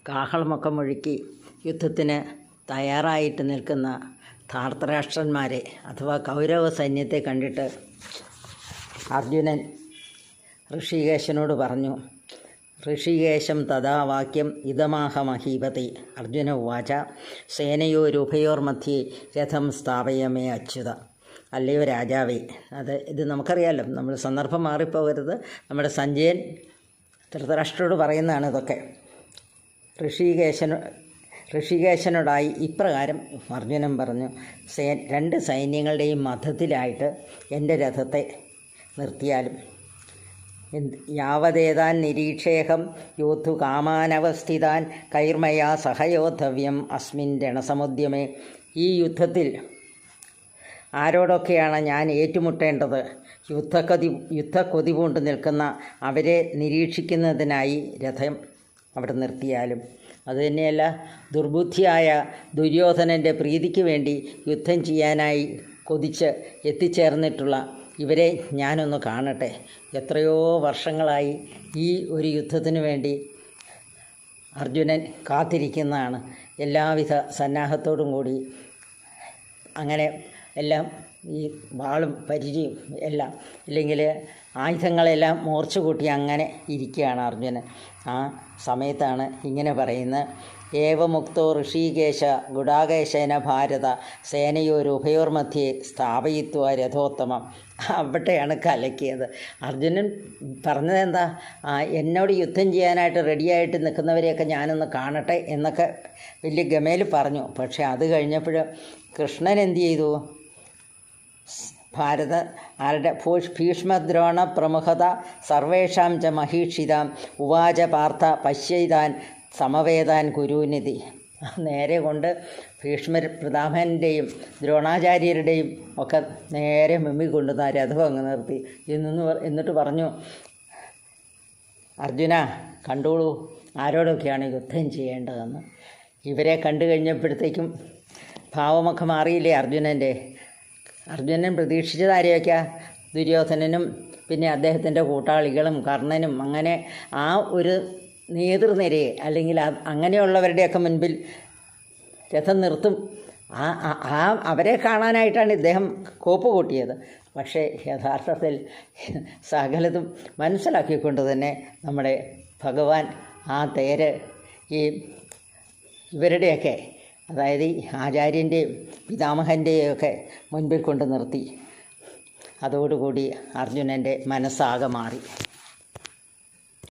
കാഹളമൊക്കെ മുഴുക്കി യുദ്ധത്തിന് തയ്യാറായിട്ട് നിൽക്കുന്ന ധാർത്തരാഷ്ട്രന്മാരെ അഥവാ കൗരവ സൈന്യത്തെ കണ്ടിട്ട് അർജുനൻ ഋഷികേശനോട് പറഞ്ഞു. ഋഷികേശം തഥാ വാക്യം ഇതമാഹ മഹീപതി. അർജുന ഉവാച സേനയോരുഭയോർമധ്യേ രഥം സ്ഥാപയമേ അച്യുത. അല്ലയോ രാജാവേ, ഇത് നമുക്കറിയാമല്ലോ, നമ്മൾ സന്ദർഭം മാറിപ്പോകരുത്. നമ്മുടെ സഞ്ജയൻ ധൃതരാഷ്ട്രരോട് പറയുന്നതാണ് ഇതൊക്കെ. ഋഷികേശനോടായി ഇപ്രകാരം അർജുനൻ പറഞ്ഞു. രണ്ട് സൈന്യങ്ങളുടെയും മധ്യത്തിലായിട്ട് എൻ്റെ രഥത്തെ നിർത്തിയാലും യാവതേതാൻ നിരീക്ഷേഹം യോദ്ധു കാമാനവസ്ഥിതാൻ കൈർമയാ സഹയോദ്ധവ്യം അസ്മിൻ രണസമുദ്യമേ. ഈ യുദ്ധത്തിൽ ആരോടൊക്കെയാണ് ഞാൻ ഏറ്റുമുട്ടേണ്ടത്? യുദ്ധക്കൊതി പൂണ്ട് നിൽക്കുന്ന അവരെ നിരീക്ഷിക്കുന്നതിനായി രഥം അവിടെ നിർത്തിയാലും. അതുതന്നെയല്ല, ദുർബുദ്ധിയായ ദുര്യോധനൻ്റെ പ്രീതിക്ക് വേണ്ടി യുദ്ധം ചെയ്യാനായി കൊതിച്ച് എത്തിച്ചേർന്നിട്ടുള്ള ഇവരെ ഞാനൊന്ന് കാണട്ടെ. എത്രയോ വർഷങ്ങളായി ഈ ഒരു യുദ്ധത്തിന് വേണ്ടി അർജുനൻ കാത്തിരിക്കുന്നതാണ്. എല്ലാവിധ സന്നാഹത്തോടും കൂടി അങ്ങനെ എല്ലാം ഈ വാളും പരിചയും എല്ലാം, ഇല്ലെങ്കിൽ ആയുധങ്ങളെല്ലാം മോർച്ച കൂട്ടി അങ്ങനെ ഇരിക്കുകയാണ് അർജുനൻ. ആ സമയത്താണ് ഇങ്ങനെ പറയുന്നത്. ഏവമുക്തോ ഋഷികേശ ഗുഡാകേശേന ഭാരത സേനയോരുഭയോർമധ്യേ സ്ഥാപയിത്വ രഥോത്തമം. അവിടെയാണ് കലക്കിയത്. അർജുനൻ പറഞ്ഞതെന്താ? എന്നോട് യുദ്ധം ചെയ്യാനായിട്ട് റെഡിയായിട്ട് നിൽക്കുന്നവരെയൊക്കെ ഞാനൊന്ന് കാണട്ടെ എന്നൊക്കെ വലിയ ഗമയിൽ പറഞ്ഞു. പക്ഷെ അത് കഴിഞ്ഞപ്പോൾ കൃഷ്ണൻ എന്തു ചെയ്തു? ആരുടെ ഭീഷ്മദ്രോണ പ്രമുഖത സർവേഷാം ച മഹീക്ഷിതാം ഉവാച പാർത്ഥ പശ്യൈതാൻ സമവേദാൻ കുരുനിധി. നേരെ കൊണ്ട് ഭീഷ്മർ പിതാമഹൻ്റെയും ദ്രോണാചാര്യരുടെയും ഒക്കെ നേരെ മുമ്പിൽ രഥം അങ്ങ് നിർത്തി. എന്നിട്ട് പറഞ്ഞു, അർജുന കണ്ടോളൂ, ആരോടൊക്കെയാണ് യുദ്ധം ചെയ്യേണ്ടതെന്ന്. ഇവരെ കണ്ടു കഴിഞ്ഞപ്പോഴത്തേക്കും ഭാവമൊക്കെ മാറിയില്ലേ അർജുനൻ്റെ? അർജുനൻ പ്രതീക്ഷിച്ചതാരെയൊക്കെയാ? ദുര്യോധനനും പിന്നെ അദ്ദേഹത്തിൻ്റെ കൂട്ടാളികളും കർണനും, അങ്ങനെ ആ ഒരു നേതൃനിരയെ അല്ലെങ്കിൽ അങ്ങനെയുള്ളവരുടെയൊക്കെ മുൻപിൽ രഥം നിർത്തും. അവരെ കാണാനായിട്ടാണ് ഇദ്ദേഹം കോപ്പ് കൂട്ടിയത്. പക്ഷേ യഥാർത്ഥത്തിൽ സകലതും മനസ്സിലാക്കിക്കൊണ്ട് തന്നെ നമ്മുടെ ഭഗവാൻ ആ തേര് ഈ ഇവരുടെയൊക്കെ, അതായത് ഈ ആചാര്യൻ്റെയും പിതാമഹൻ്റെയും ഒക്കെ മുൻപിൽ കൊണ്ട് നിർത്തി. അതോടുകൂടി അർജുനൻ്റെ മനസ്സാകെ മാറി.